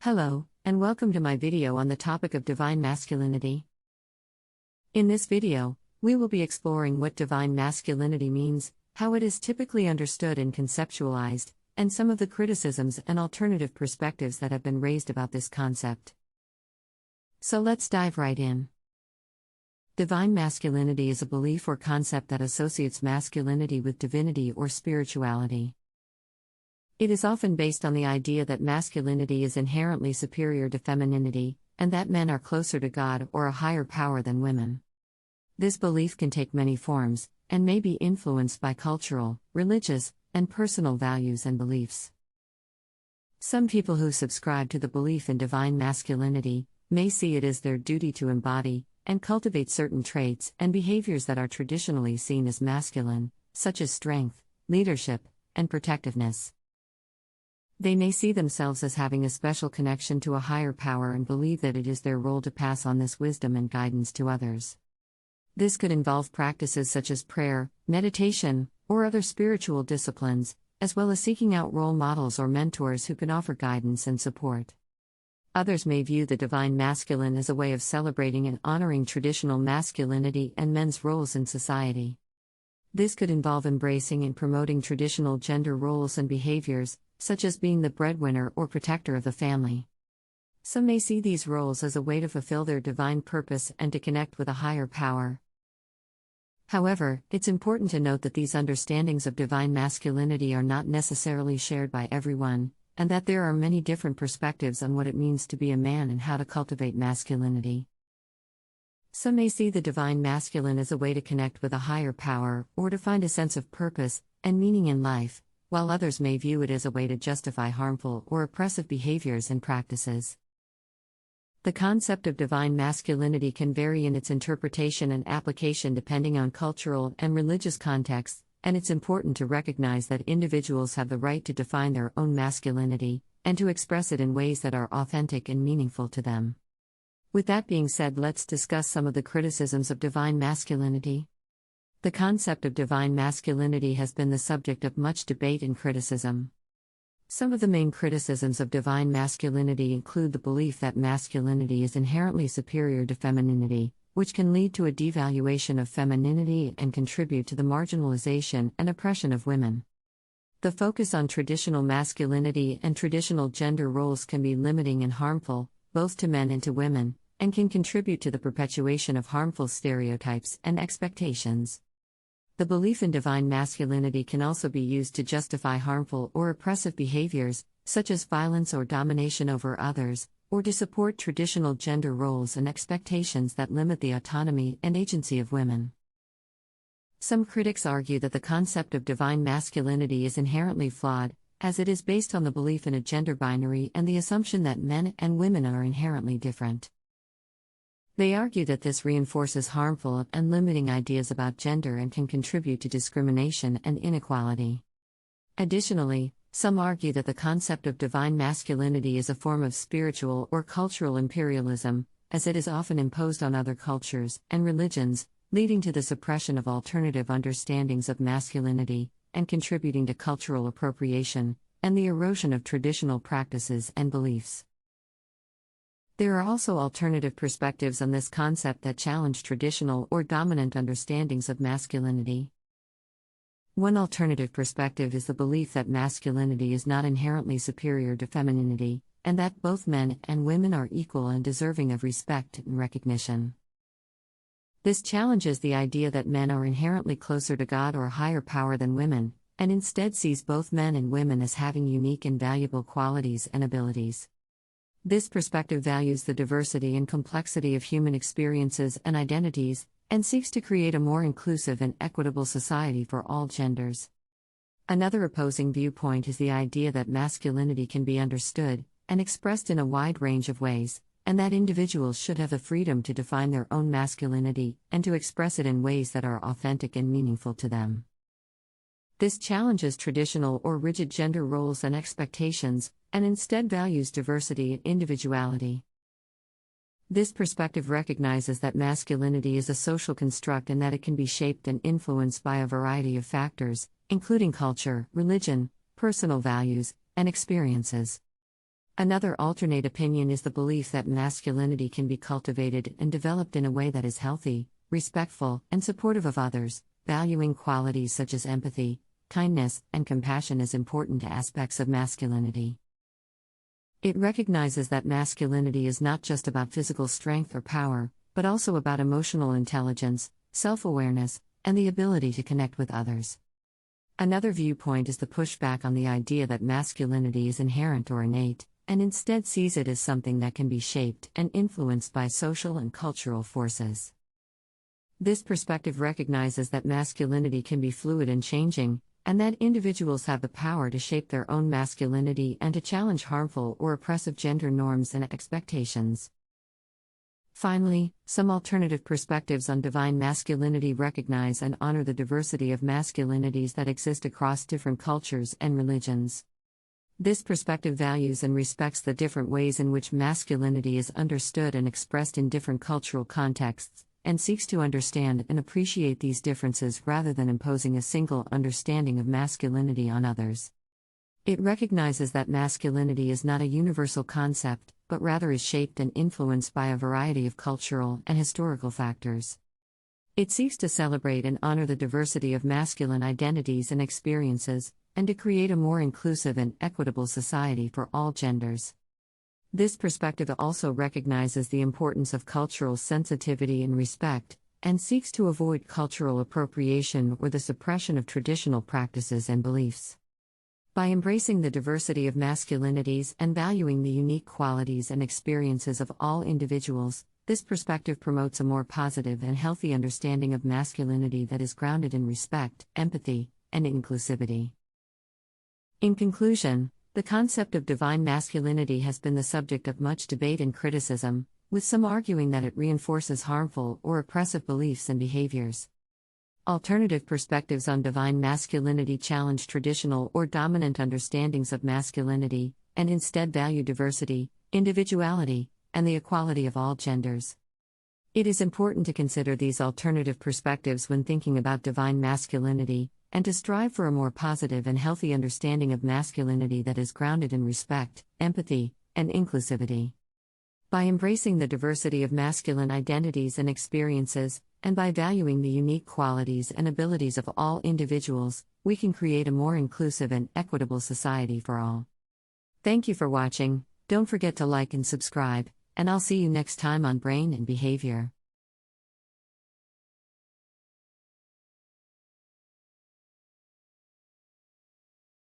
Hello, and welcome to my video on the topic of divine masculinity. In this video, we will be exploring what divine masculinity means, how it is typically understood and conceptualized, and some of the criticisms and alternative perspectives that have been raised about this concept. So let's dive right in. Divine masculinity is a belief or concept that associates masculinity with divinity or spirituality. It is often based on the idea that masculinity is inherently superior to femininity, and that men are closer to God or a higher power than women. This belief can take many forms, and may be influenced by cultural, religious, and personal values and beliefs. Some people who subscribe to the belief in divine masculinity may see it as their duty to embody and cultivate certain traits and behaviors that are traditionally seen as masculine, such as strength, leadership, and protectiveness. They may see themselves as having a special connection to a higher power and believe that it is their role to pass on this wisdom and guidance to others. This could involve practices such as prayer, meditation, or other spiritual disciplines, as well as seeking out role models or mentors who can offer guidance and support. Others may view the divine masculine as a way of celebrating and honoring traditional masculinity and men's roles in society. This could involve embracing and promoting traditional gender roles and behaviors, such as being the breadwinner or protector of the family. Some may see these roles as a way to fulfill their divine purpose and to connect with a higher power. However, it's important to note that these understandings of divine masculinity are not necessarily shared by everyone, and that there are many different perspectives on what it means to be a man and how to cultivate masculinity. Some may see the divine masculine as a way to connect with a higher power or to find a sense of purpose and meaning in life, while others may view it as a way to justify harmful or oppressive behaviors and practices. The concept of divine masculinity can vary in its interpretation and application depending on cultural and religious contexts, and it's important to recognize that individuals have the right to define their own masculinity, and to express it in ways that are authentic and meaningful to them. With that being said, let's discuss some of the criticisms of divine masculinity. The concept of divine masculinity has been the subject of much debate and criticism. Some of the main criticisms of divine masculinity include the belief that masculinity is inherently superior to femininity, which can lead to a devaluation of femininity and contribute to the marginalization and oppression of women. The focus on traditional masculinity and traditional gender roles can be limiting and harmful, both to men and to women, and can contribute to the perpetuation of harmful stereotypes and expectations. The belief in divine masculinity can also be used to justify harmful or oppressive behaviors, such as violence or domination over others, or to support traditional gender roles and expectations that limit the autonomy and agency of women. Some critics argue that the concept of divine masculinity is inherently flawed, as it is based on the belief in a gender binary and the assumption that men and women are inherently different. They argue that this reinforces harmful and limiting ideas about gender and can contribute to discrimination and inequality. Additionally, some argue that the concept of divine masculinity is a form of spiritual or cultural imperialism, as it is often imposed on other cultures and religions, leading to the suppression of alternative understandings of masculinity, and contributing to cultural appropriation, and the erosion of traditional practices and beliefs. There are also alternative perspectives on this concept that challenge traditional or dominant understandings of masculinity. One alternative perspective is the belief that masculinity is not inherently superior to femininity, and that both men and women are equal and deserving of respect and recognition. This challenges the idea that men are inherently closer to God or a higher power than women, and instead sees both men and women as having unique and valuable qualities and abilities. This perspective values the diversity and complexity of human experiences and identities, and seeks to create a more inclusive and equitable society for all genders. Another opposing viewpoint is the idea that masculinity can be understood and expressed in a wide range of ways, and that individuals should have the freedom to define their own masculinity and to express it in ways that are authentic and meaningful to them. This challenges traditional or rigid gender roles and expectations, and instead values diversity and individuality. This perspective recognizes that masculinity is a social construct and that it can be shaped and influenced by a variety of factors, including culture, religion, personal values, and experiences. Another alternate opinion is the belief that masculinity can be cultivated and developed in a way that is healthy, respectful, and supportive of others, valuing qualities such as empathy, kindness, and compassion as important aspects of masculinity. It recognizes that masculinity is not just about physical strength or power, but also about emotional intelligence, self-awareness, and the ability to connect with others. Another viewpoint is the pushback on the idea that masculinity is inherent or innate, and instead sees it as something that can be shaped and influenced by social and cultural forces. This perspective recognizes that masculinity can be fluid and changing, and that individuals have the power to shape their own masculinity and to challenge harmful or oppressive gender norms and expectations. Finally, some alternative perspectives on divine masculinity recognize and honor the diversity of masculinities that exist across different cultures and religions. This perspective values and respects the different ways in which masculinity is understood and expressed in different cultural contexts, and seeks to understand and appreciate these differences rather than imposing a single understanding of masculinity on others. It recognizes that masculinity is not a universal concept, but rather is shaped and influenced by a variety of cultural and historical factors. It seeks to celebrate and honor the diversity of masculine identities and experiences, and to create a more inclusive and equitable society for all genders. This perspective also recognizes the importance of cultural sensitivity and respect, and seeks to avoid cultural appropriation or the suppression of traditional practices and beliefs. By embracing the diversity of masculinities and valuing the unique qualities and experiences of all individuals, this perspective promotes a more positive and healthy understanding of masculinity that is grounded in respect, empathy, and inclusivity. In conclusion, the concept of divine masculinity has been the subject of much debate and criticism, with some arguing that it reinforces harmful or oppressive beliefs and behaviors. Alternative perspectives on divine masculinity challenge traditional or dominant understandings of masculinity, and instead value diversity, individuality, and the equality of all genders. It is important to consider these alternative perspectives when thinking about divine masculinity, and to strive for a more positive and healthy understanding of masculinity that is grounded in respect, empathy, and inclusivity. By embracing the diversity of masculine identities and experiences, and by valuing the unique qualities and abilities of all individuals, we can create a more inclusive and equitable society for all. Thank you for watching. Don't forget to like and subscribe, and I'll see you next time on Brain and Behavior.